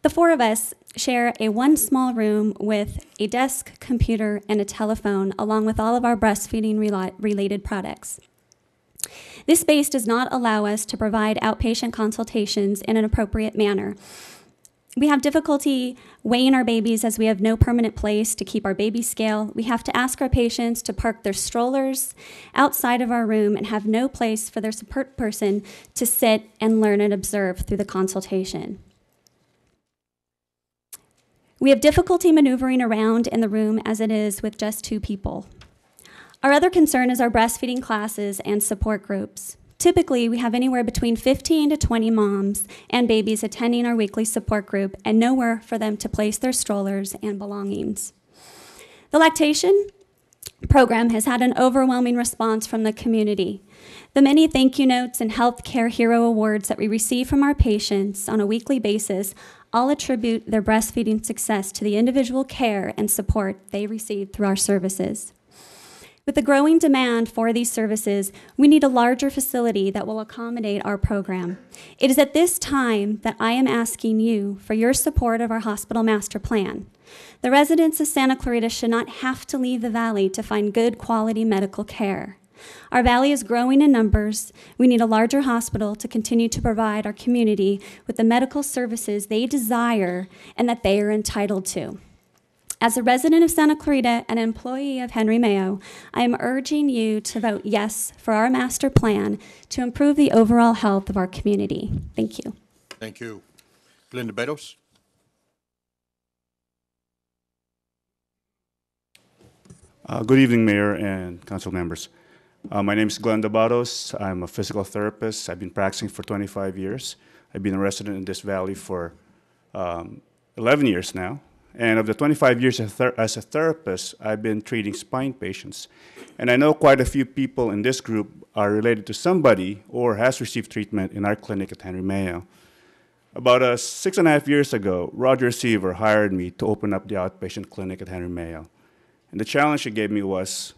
The 4 of us share one small room with a desk, computer, and a telephone, along with all of our breastfeeding-related products. This space does not allow us to provide outpatient consultations in an appropriate manner. We have difficulty weighing our babies as we have no permanent place to keep our baby scale. We have to ask our patients to park their strollers outside of our room and have no place for their support person to sit and learn and observe through the consultation. We have difficulty maneuvering around in the room as it is with just 2 people. Our other concern is our breastfeeding classes and support groups. Typically, we have anywhere between 15 to 20 moms and babies attending our weekly support group and nowhere for them to place their strollers and belongings. The lactation program has had an overwhelming response from the community. The many thank you notes and healthcare hero awards that we receive from our patients on a weekly basis all attribute their breastfeeding success to the individual care and support they receive through our services. With the growing demand for these services, we need a larger facility that will accommodate our program. It is at this time that I am asking you for your support of our hospital master plan. The residents of Santa Clarita should not have to leave the valley to find good quality medical care. Our valley is growing in numbers. We need a larger hospital to continue to provide our community with the medical services they desire and that they are entitled to. As a resident of Santa Clarita and an employee of Henry Mayo, I am urging you to vote yes for our master plan to improve the overall health of our community. Thank you. Thank you. Linda Betos. Good evening, Mayor and council members. My name is Glenn Barros. I'm a physical therapist. I've been practicing for 25 years. I've been a resident in this valley for 11 years now. And of the 25 years as a therapist, I've been treating spine patients. And I know quite a few people in this group are related to somebody or has received treatment in our clinic at Henry Mayo. About 6.5 years ago, Roger Seaver hired me to open up the outpatient clinic at Henry Mayo. And the challenge he gave me was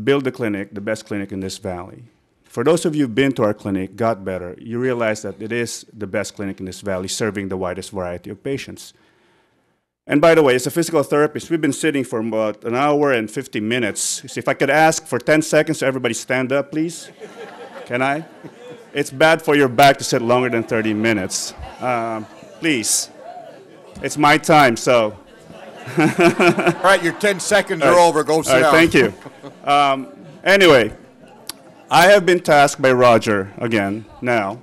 build the clinic, the best clinic in this valley. For those of you who've been to our clinic, got better, you realize that it is the best clinic in this valley, serving the widest variety of patients. And by the way, as a physical therapist, we've been sitting for about an hour and 50 minutes. So if I could ask for 10 seconds, so everybody stand up, please. Can I? It's bad for your back to sit longer than 30 minutes. Please. It's my time, so. All right, your 10 seconds are over. Go sit down. Thank you. Anyway, I have been tasked by Roger, again, now,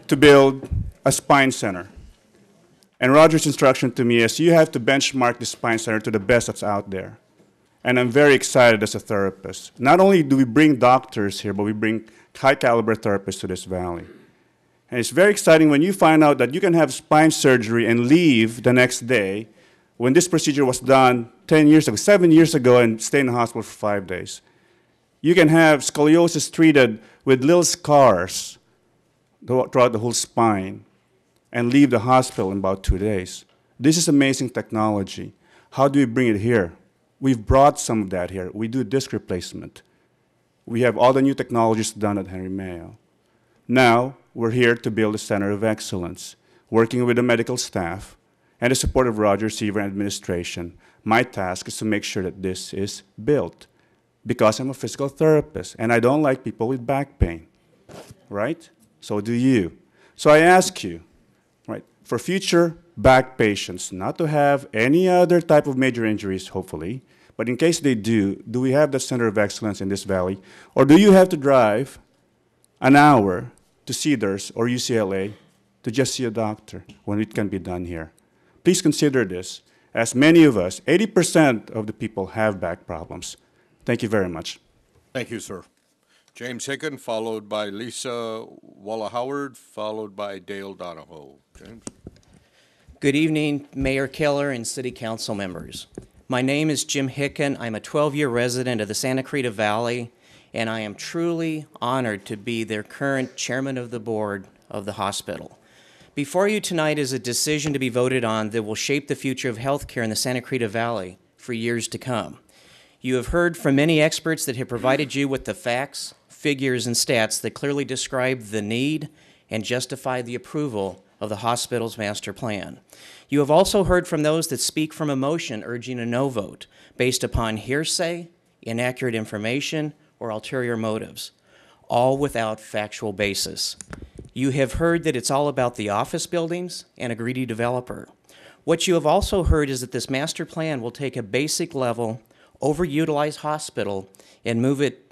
to build a spine center. And Roger's instruction to me is you have to benchmark the spine center to the best that's out there. And I'm very excited as a therapist. Not only do we bring doctors here, but we bring high caliber therapists to this valley. And it's very exciting when you find out that you can have spine surgery and leave the next day when this procedure was done 10 years ago, 7 years ago, and stay in the hospital for 5 days. You can have scoliosis treated with little scars throughout the whole spine and leave the hospital in about 2 days. This is amazing technology. How do we bring it here? We've brought some of that here. We do disc replacement. We have all the new technologies done at Henry Mayo. Now, we're here to build a center of excellence, working with the medical staff and the support of Roger Seaver and administration. My task is to make sure that this is built because I'm a physical therapist and I don't like people with back pain, right? So do you. So I ask you, right, for future back patients, not to have any other type of major injuries, hopefully, but in case they do we have the center of excellence in this valley? Or do you have to drive an hour to Cedars or UCLA to just see a doctor when it can be done here? Please consider this. As many of us, 80% of the people have back problems. Thank you very much. Thank you, sir. James Hicken, followed by Lisa Walla-Howard, followed by Dale Donahoe. James. Good evening, Mayor Keller and City Council members. My name is Jim Hicken. I'm a 12-year resident of the Santa Clarita Valley, and I am truly honored to be their current chairman of the board of the hospital. Before you tonight is a decision to be voted on that will shape the future of healthcare in the Santa Clarita Valley for years to come. You have heard from many experts that have provided you with the facts, figures, and stats that clearly describe the need and justify the approval of the hospital's master plan. You have also heard from those that speak from emotion, urging a no vote based upon hearsay, inaccurate information, or ulterior motives, all without factual basis. You have heard that it's all about the office buildings and a greedy developer. What you have also heard is that this master plan will take a basic level, overutilized hospital and move it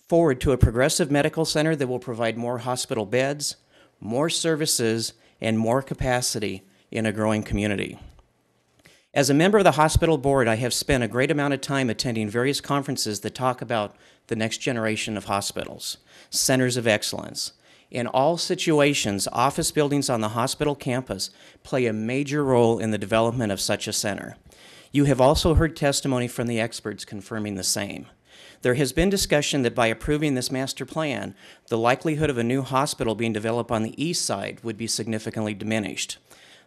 forward to a progressive medical center that will provide more hospital beds, more services, and more capacity in a growing community. As a member of the hospital board, I have spent a great amount of time attending various conferences that talk about the next generation of hospitals, centers of excellence. In all situations, office buildings on the hospital campus play a major role in the development of such a center. You have also heard testimony from the experts confirming the same. There has been discussion that by approving this master plan, the likelihood of a new hospital being developed on the east side would be significantly diminished.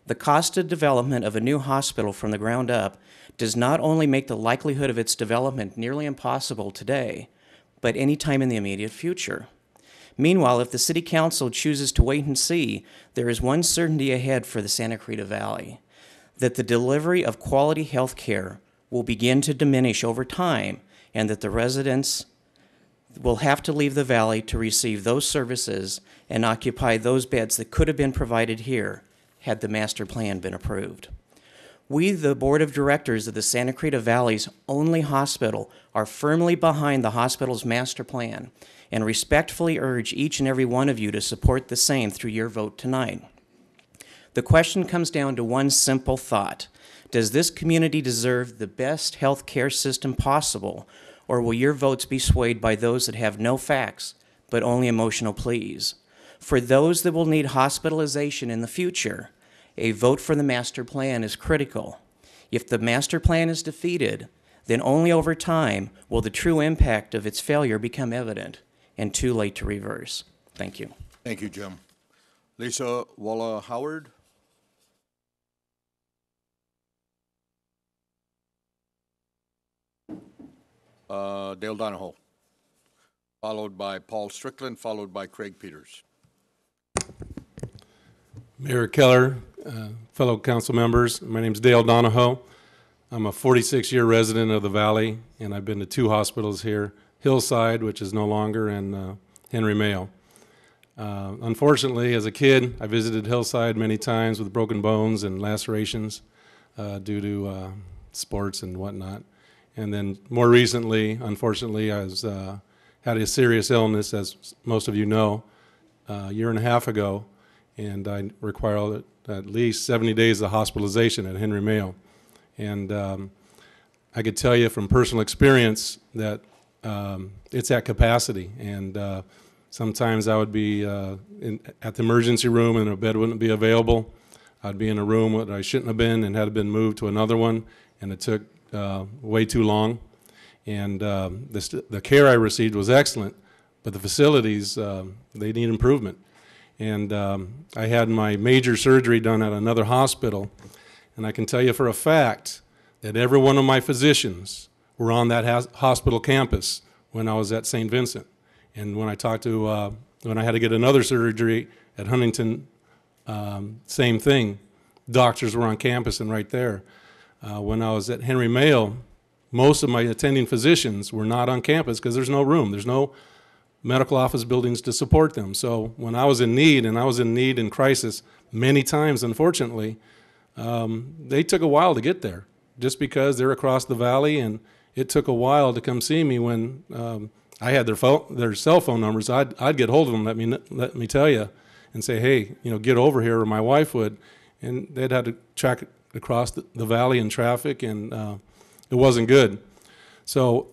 The cost of development of a new hospital from the ground up does not only make the likelihood of its development nearly impossible today, but any time in the immediate future. Meanwhile, if the City Council chooses to wait and see, there is one certainty ahead for the Santa Clarita Valley, that the delivery of quality health care will begin to diminish over time, and that the residents will have to leave the valley to receive those services and occupy those beds that could have been provided here had the master plan been approved. We, the Board of Directors of the Santa Clarita Valley's only hospital, are firmly behind the hospital's master plan and respectfully urge each and every one of you to support the same through your vote tonight. The question comes down to one simple thought. Does this community deserve the best health care system possible, or will your votes be swayed by those that have no facts but only emotional pleas? For those that will need hospitalization in the future, a vote for the master plan is critical. If the master plan is defeated, then only over time will the true impact of its failure become evident and too late to reverse. Thank you. Thank you, Jim. Lisa Walla Howard. Dale Donahoe, followed by Paul Strickland, followed by Craig Peters. Mayor Keller, fellow council members, my name is Dale Donahoe. I'm a 46-year resident of the Valley, and I've been to 2 hospitals here, Hillside, which is no longer, and Henry Mayo. Unfortunately, as a kid, I visited Hillside many times with broken bones and lacerations due to sports and whatnot. And then more recently, unfortunately, I had a serious illness, as most of you know, a year and a half ago, and I required at least 70 days of hospitalization at Henry Mayo. And I could tell you from personal experience that it's at capacity. And sometimes I would be at the emergency room and a bed wouldn't be available. I'd be in a room that I shouldn't have been and had been moved to another one, and it took way too long. And the care I received was excellent, but the facilities, they need improvement. And I had my major surgery done at another hospital, and I can tell you for a fact that every one of my physicians were on that hospital campus when I was at St. Vincent. And when I talked to, when I had to get another surgery at Huntington, same thing. Doctors were on campus and right there. When I was at Henry Mayo, most of my attending physicians were not on campus because there's no room. There's no medical office buildings to support them. So when I was in need, and I was in need in crisis many times, unfortunately, they took a while to get there just because they're across the valley, and it took a while to come see me when I had their cell phone numbers. I'd get hold of them, let me tell you, and say, hey, get over here, or my wife would, and they'd had to track across the valley in traffic, and it wasn't good. So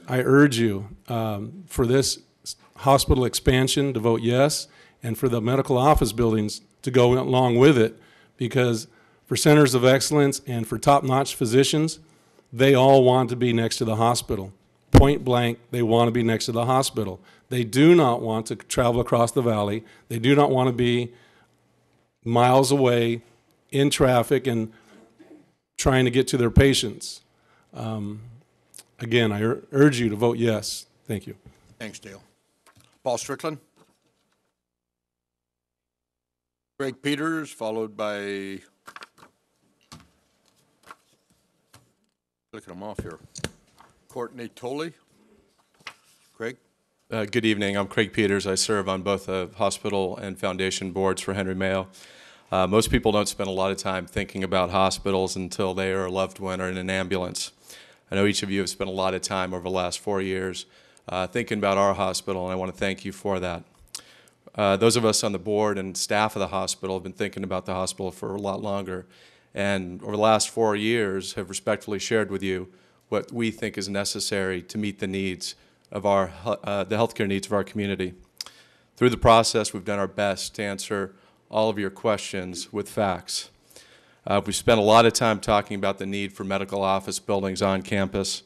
I urge you for this hospital expansion to vote yes, and for the medical office buildings to go along with it, because for centers of excellence and for top-notch physicians, they all want to be next to the hospital. Point blank, they want to be next to the hospital. They do not want to travel across the valley. They do not want to be miles away in traffic and trying to get to their patients. Again, I urge you to vote yes. Thank you. Thanks, Dale. Paul Strickland. Craig Peters, followed by, looking them off here, Courtney Tolley. Craig. Good evening. I'm Craig Peters. I serve on both the hospital and foundation boards for Henry Mayo. Most people don't spend a lot of time thinking about hospitals until they or a loved one are in an ambulance. I know each of you have spent a lot of time over the last 4 years thinking about our hospital, and I want to thank you for that. Those of us on the board and staff of the hospital have been thinking about the hospital for a lot longer, and over the last 4 years have respectfully shared with you what we think is necessary to meet the needs of our the healthcare needs of our community. Through the process, we've done our best to answer all of your questions with facts. We spent a lot of time talking about the need for medical office buildings on campus.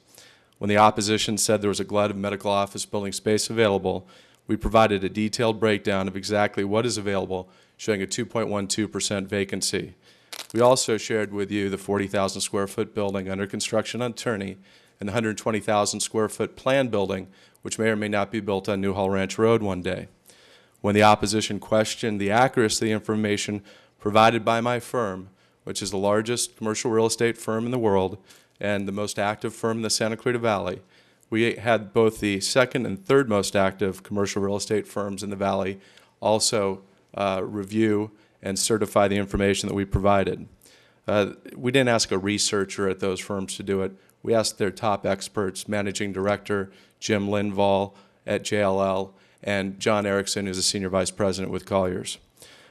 When the opposition said there was a glut of medical office building space available, we provided a detailed breakdown of exactly what is available, showing a 2.12% vacancy. We also shared with you the 40,000 square foot building under construction on Turney and the 120,000 square foot planned building, which may or may not be built on Newhall Ranch Road one day. When the opposition questioned the accuracy of the information provided by my firm, which is the largest commercial real estate firm in the world and the most active firm in the Santa Clarita Valley, we had both the second and third most active commercial real estate firms in the Valley also review and certify the information that we provided. We didn't ask a researcher at those firms to do it. We asked their top experts, Managing Director Jim Linval at JLL, and John Erickson, who's a Senior Vice President with Colliers.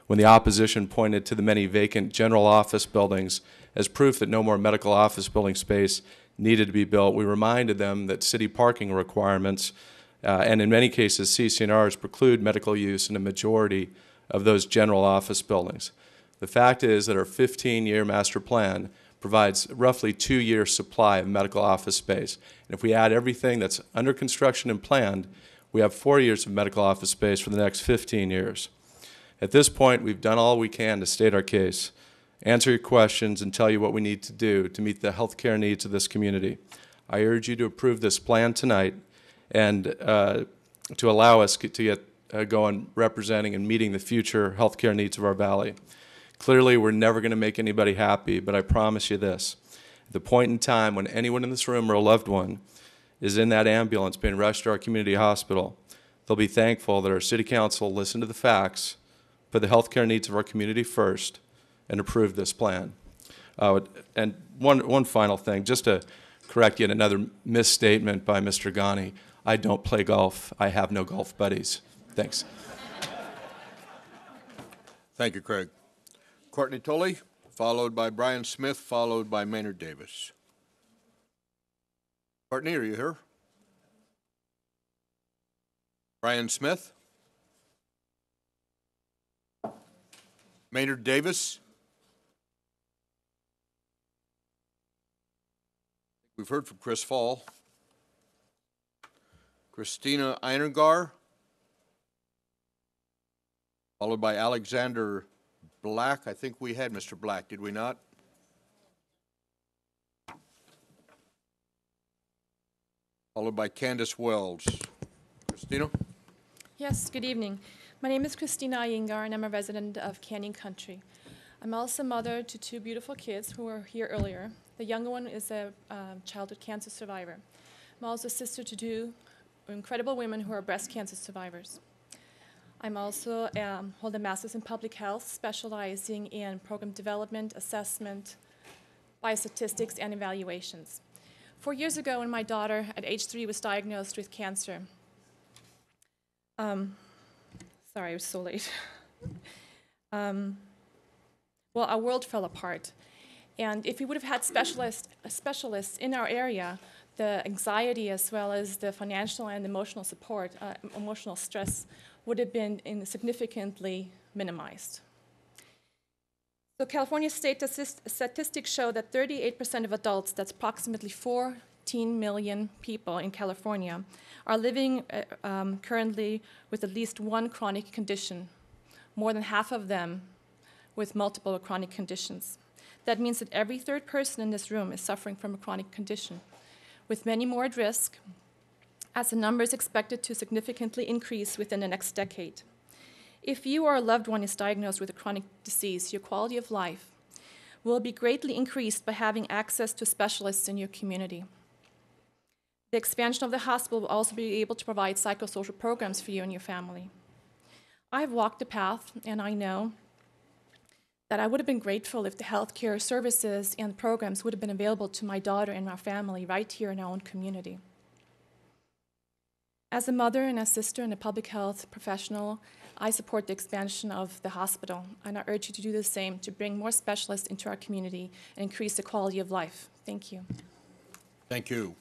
When the opposition pointed to the many vacant general office buildings as proof that no more medical office building space needed to be built, we reminded them that city parking requirements and in many cases CC&Rs preclude medical use in a majority of those general office buildings. The fact is that our 15-year master plan provides roughly 2-year supply of medical office space. And if we add everything that's under construction and planned, we have 4 years of medical office space for the next 15 years. At this point, we've done all we can to state our case, answer your questions, and tell you what we need to do to meet the health care needs of this community. I urge you to approve this plan tonight and to allow us to get going representing and meeting the future health care needs of our valley. Clearly, we're never going to make anybody happy, but I promise you this. At the point in time when anyone in this room or a loved one is in that ambulance being rushed to our community hospital, they'll be thankful that our city council listened to the facts, put the health care needs of our community first, and approved this plan. And one final thing, just to correct yet another misstatement by Mr. Ghani. I don't play golf. I have no golf buddies. Thanks. Thank you, Craig. Courtney Tully, followed by Brian Smith, followed by Maynard Davis. Courtney, are you here? Brian Smith? Maynard Davis? We've heard from Chris Fall. Christina Einengar, followed by Alexander Black. I think we had Mr. Black, did we not? Followed by Candace Wells. Christina? Yes, good evening. My name is Christina Einengar, and I'm a resident of Canyon Country. I'm also mother to 2 beautiful kids who were here earlier. The younger one is a childhood cancer survivor. I'm also sister to 2 incredible women who are breast cancer survivors. I'm also hold a master's in public health, specializing in program development, assessment, biostatistics, and evaluations. 4 years ago, when my daughter at age 3 was diagnosed with cancer, sorry, it was so late. Well, our world fell apart. And if we would have had specialists in our area, the anxiety as well as the financial and emotional support, emotional stress would have been significantly minimized. So California state statistics show that 38% of adults, that's approximately 14 million people in California, are living currently with at least one chronic condition, more than half of them with multiple chronic conditions. That means that every 3rd person in this room is suffering from a chronic condition, with many more at risk, as the number is expected to significantly increase within the next decade. If you or a loved one is diagnosed with a chronic disease, your quality of life will be greatly increased by having access to specialists in your community. The expansion of the hospital will also be able to provide psychosocial programs for you and your family. I've walked the path, and I know that I would have been grateful if the healthcare services and programs would have been available to my daughter and our family right here in our own community. As a mother and a sister and a public health professional, I support the expansion of the hospital, and I urge you to do the same to bring more specialists into our community and increase the quality of life. Thank you. Thank you.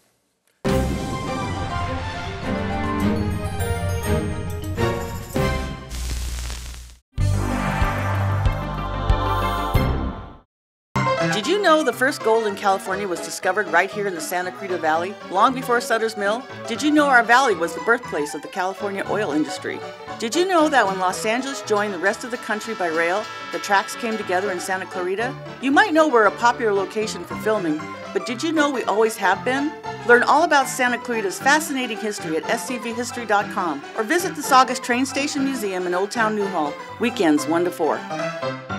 Did you know the first gold in California was discovered right here in the Santa Clarita Valley, long before Sutter's Mill? Did you know our valley was the birthplace of the California oil industry? Did you know that when Los Angeles joined the rest of the country by rail, the tracks came together in Santa Clarita? You might know we're a popular location for filming, but did you know we always have been? Learn all about Santa Clarita's fascinating history at scvhistory.com or visit the Saugus Train Station Museum in Old Town Newhall, weekends 1 to 4.